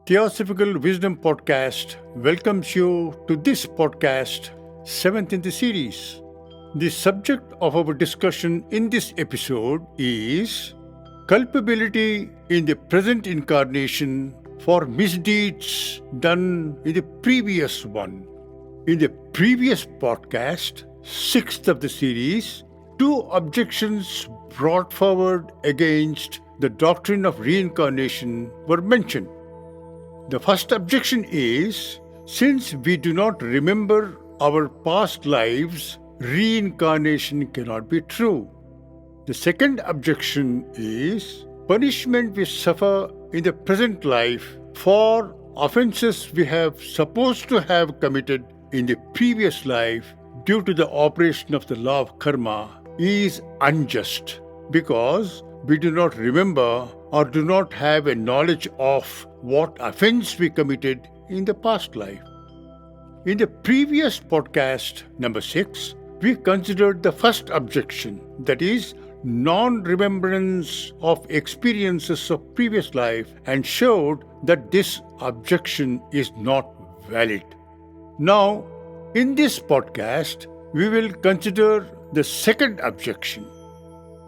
Theosophical Wisdom Podcast welcomes you to this podcast, seventh in the series. The subject of our discussion in this episode is culpability in the present incarnation for misdeeds done in the previous one. In the previous podcast, sixth of the series, two objections brought forward against the doctrine of reincarnation were mentioned. The first objection is, since we do not remember our past lives, reincarnation cannot be true. The second objection is, punishment we suffer in the present life for offenses we have supposed to have committed in the previous life due to the operation of the law of karma is unjust, because we do not remember or do not have a knowledge of what offense we committed in the past life. In the previous podcast, number 6, we considered the first objection, that is, non-remembrance of experiences of previous life, and showed that this objection is not valid. Now, in this podcast, we will consider the second objection,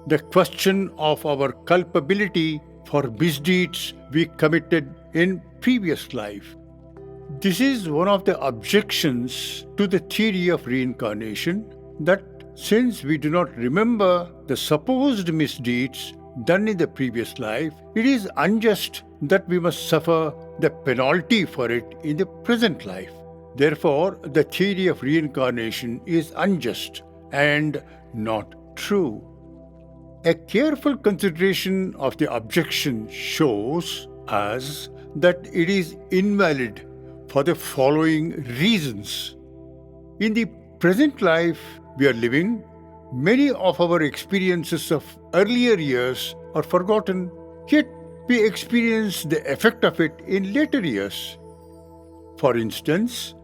the question of our culpability for misdeeds we committed in previous life. This is one of the objections to the theory of reincarnation, that since we do not remember the supposed misdeeds done in the previous life, it is unjust that we must suffer the penalty for it in the present life. Therefore, the theory of reincarnation is unjust and not true. A careful consideration of the objection shows us that it is invalid for the following reasons. In the present life we are living, many of our experiences of earlier years are forgotten, yet we experience the effect of it in later years. For instance,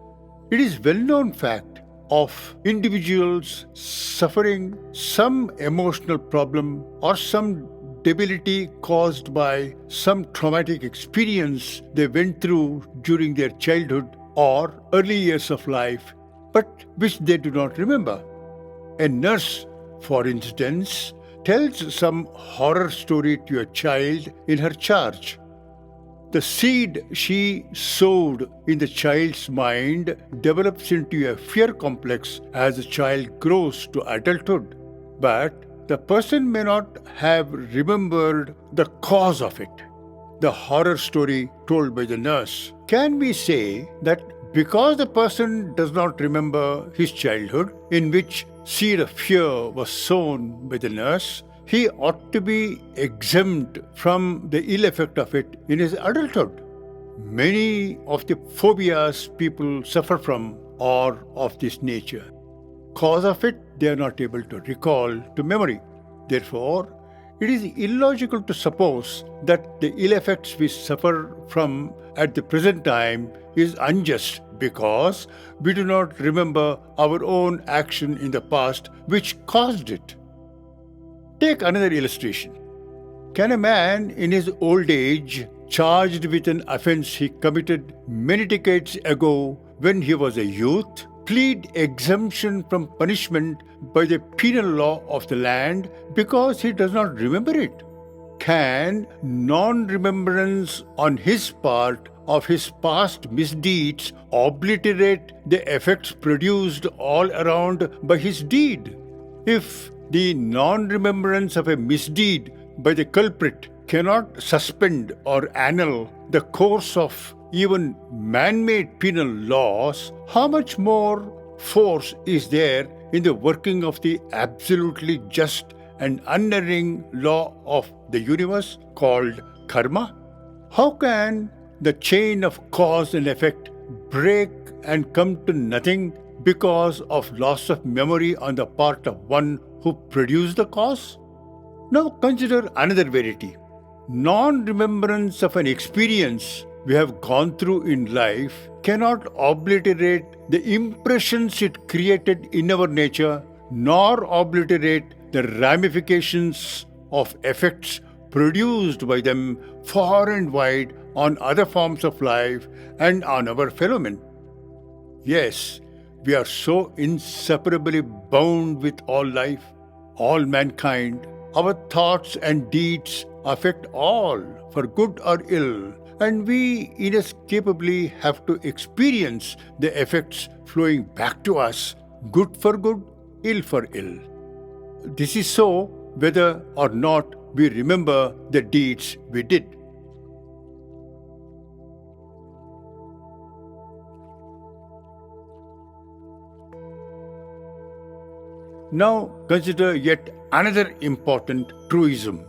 it is well-known fact of individuals suffering some emotional problem or some debility caused by some traumatic experience they went through during their childhood or early years of life, but which they do not remember. A nurse, for instance, tells some horror story to a child in her charge. The seed she sowed in the child's mind develops into a fear complex as the child grows to adulthood. But the person may not have remembered the cause of it, the horror story told by the nurse. Can we say that because the person does not remember his childhood, in which seed of fear was sown by the nurse, he ought to be exempt from the ill effect of it in his adulthood? Many of the phobias people suffer from are of this nature. Cause of it they are not able to recall to memory. Therefore, it is illogical to suppose that the ill effects we suffer from at the present time is unjust because we do not remember our own action in the past which caused it. Take another illustration. Can a man in his old age, charged with an offense he committed many decades ago when he was a youth, plead exemption from punishment by the penal law of the land because he does not remember it? Can non-remembrance on his part of his past misdeeds obliterate the effects produced all around by his deed? If the non-remembrance of a misdeed by the culprit cannot suspend or annul the course of even man-made penal laws, how much more force is there in the working of the absolutely just and unerring law of the universe called karma? How can the chain of cause and effect break and come to nothing because of loss of memory on the part of one who produced the cause? Now consider another verity. Non-remembrance of an experience we have gone through in life cannot obliterate the impressions it created in our nature, nor obliterate the ramifications of effects produced by them far and wide on other forms of life and on our fellow men. Yes, we are so inseparably bound with all life, all mankind. Our thoughts and deeds affect all, for good or ill, and we inescapably have to experience the effects flowing back to us, good for good, ill for ill. This is so whether or not we remember the deeds we did. Now consider yet another important truism.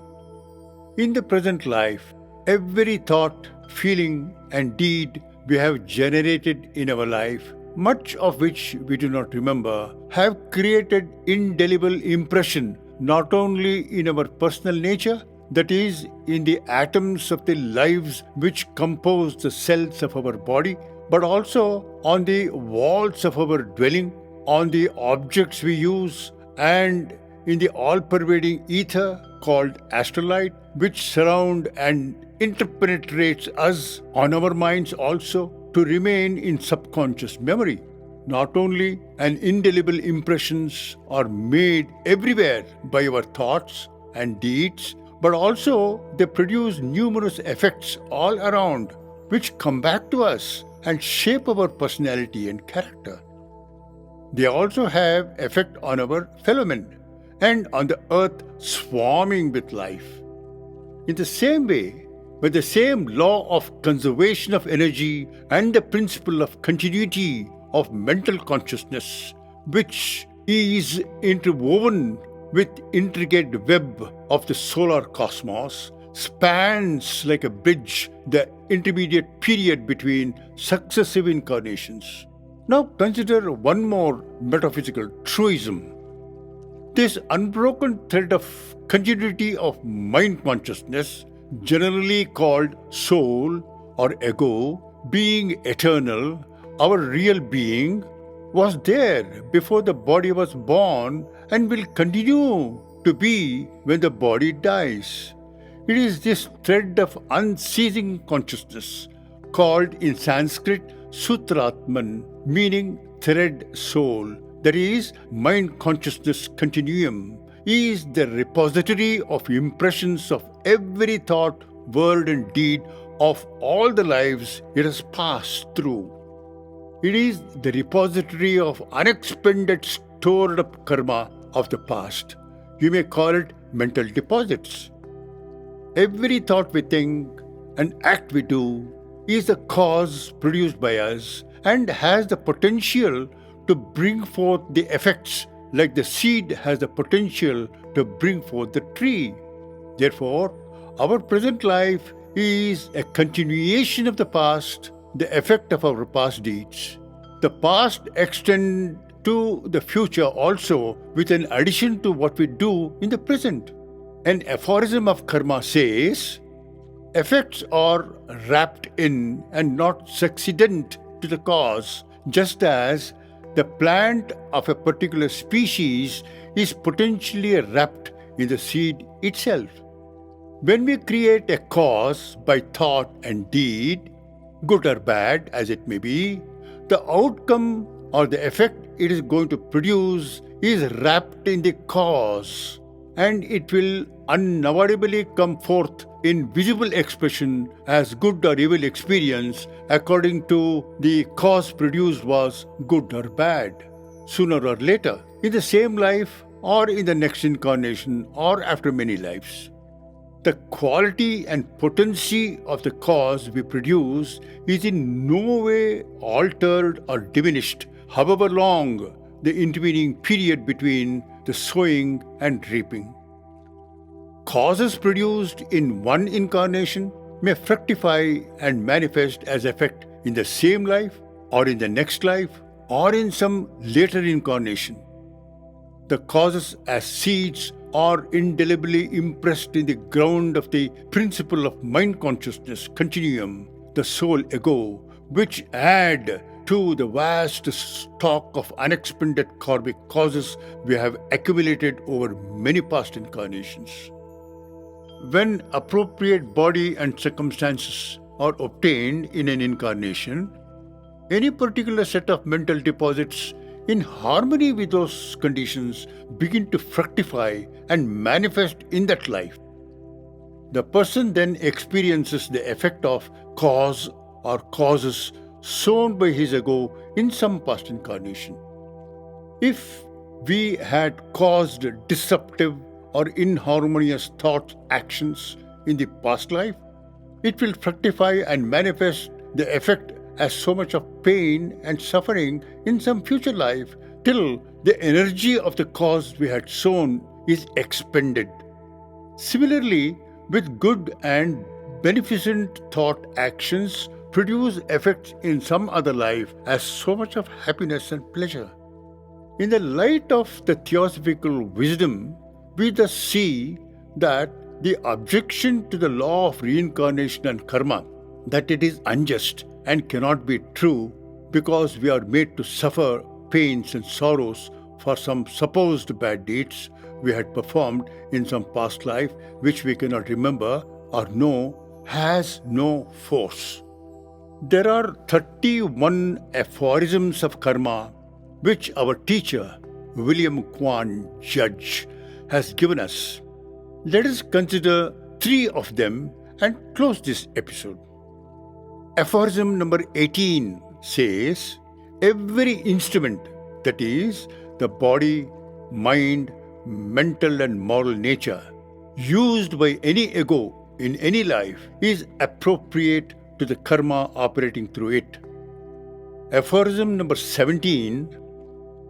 In the present life, every thought, feeling, and deed we have generated in our life, much of which we do not remember, have created indelible impression not only in our personal nature, that is, in the atoms of the lives which compose the cells of our body, but also on the walls of our dwelling, on the objects we use, and in the all-pervading ether called astrolight, which surround and interpenetrates us on our minds also to remain in subconscious memory. Not only an indelible impressions are made everywhere by our thoughts and deeds, but also they produce numerous effects all around which come back to us and shape our personality and character. They also have effect on our fellow men and on the earth swarming with life. In the same way, with the same law of conservation of energy and the principle of continuity of mental consciousness, which is interwoven with intricate web of the solar cosmos, spans like a bridge the intermediate period between successive incarnations. Now consider one more metaphysical truism. This unbroken thread of continuity of mind consciousness, generally called soul or ego, being eternal, our real being, was there before the body was born and will continue to be when the body dies. It is this thread of unceasing consciousness, called in Sanskrit Sutratman, meaning thread soul, that is, mind consciousness continuum, is the repository of impressions of every thought, word, and deed of all the lives it has passed through. It is the repository of unexpended stored up karma of the past. You may call it mental deposits. Every thought we think and act we do is a cause produced by us and has the potential to bring forth the effects, like the seed has the potential to bring forth the tree. Therefore, our present life is a continuation of the past, the effect of our past deeds. The past extends to the future also, with an addition to what we do in the present. An aphorism of karma says, effects are wrapped in and not succeedent to the cause, just as the plant of a particular species is potentially wrapped in the seed itself. When we create a cause by thought and deed, good or bad as it may be, the outcome or the effect it is going to produce is wrapped in the cause, and it will unavoidably come forth in visible expression as good or evil experience according to the cause produced was good or bad, sooner or later, in the same life or in the next incarnation or after many lives. The quality and potency of the cause we produce is in no way altered or diminished, however long the intervening period between the sowing and reaping. Causes produced in one incarnation may fructify and manifest as effect in the same life or in the next life or in some later incarnation. The causes as seeds are indelibly impressed in the ground of the principle of mind consciousness continuum, the soul ego, which add to the vast stock of unexpended karmic causes we have accumulated over many past incarnations. when appropriate body and circumstances are obtained in an incarnation, any particular set of mental deposits in harmony with those conditions begin to fructify and manifest in that life. The person then experiences the effect of cause or causes sown by his ego in some past incarnation. If we had caused disruptive or inharmonious thoughts, actions in the past life, it will fructify and manifest the effect as so much of pain and suffering in some future life till the energy of the cause we had sown is expended. Similarly, with good and beneficent thought actions produce effects in some other life as so much of happiness and pleasure. In the light of the theosophical wisdom, we thus see that the objection to the law of reincarnation and karma, that it is unjust and cannot be true because we are made to suffer pains and sorrows for some supposed bad deeds we had performed in some past life which we cannot remember or know, has no force. There are 31 aphorisms of karma which our teacher, William Kwan Judge, has given us. Let us consider 3 of them and close this episode. Aphorism number 18 says, every instrument, that is, the body, mind, mental and moral nature, used by any ego in any life is appropriate to the karma operating through it. Aphorism number 17,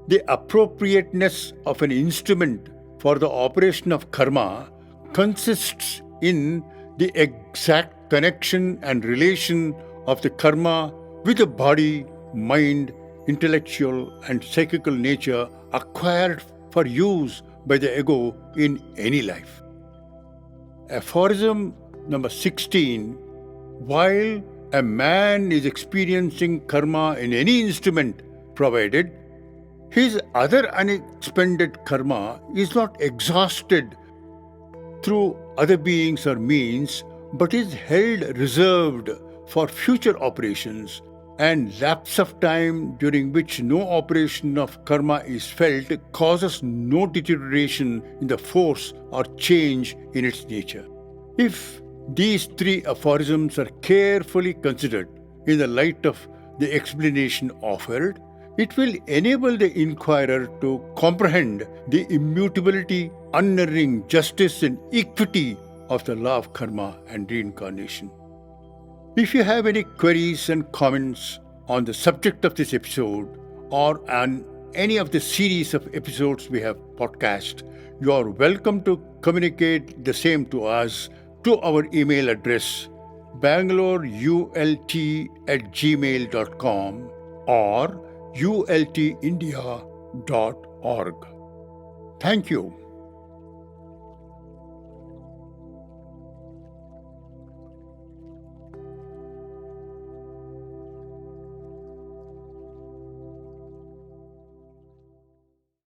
the appropriateness of an instrument for the operation of karma consists in the exact connection and relation of the karma with the body, mind, intellectual and psychical nature acquired for use by the ego in any life. Aphorism number 16, while a man is experiencing karma in any instrument provided, his other unexpended karma is not exhausted through other beings or means, but is held reserved for future operations, and lapse of time during which no operation of karma is felt causes no deterioration in the force or change in its nature. If these 3 aphorisms are carefully considered in the light of the explanation offered, it will enable the inquirer to comprehend the immutability, unerring justice and equity of the law of karma and reincarnation. If you have any queries and comments on the subject of this episode or on any of the series of episodes we have podcast, you are welcome to communicate the same to us to our email address bangaloreult@gmail.com or ultindia.org. Thank you.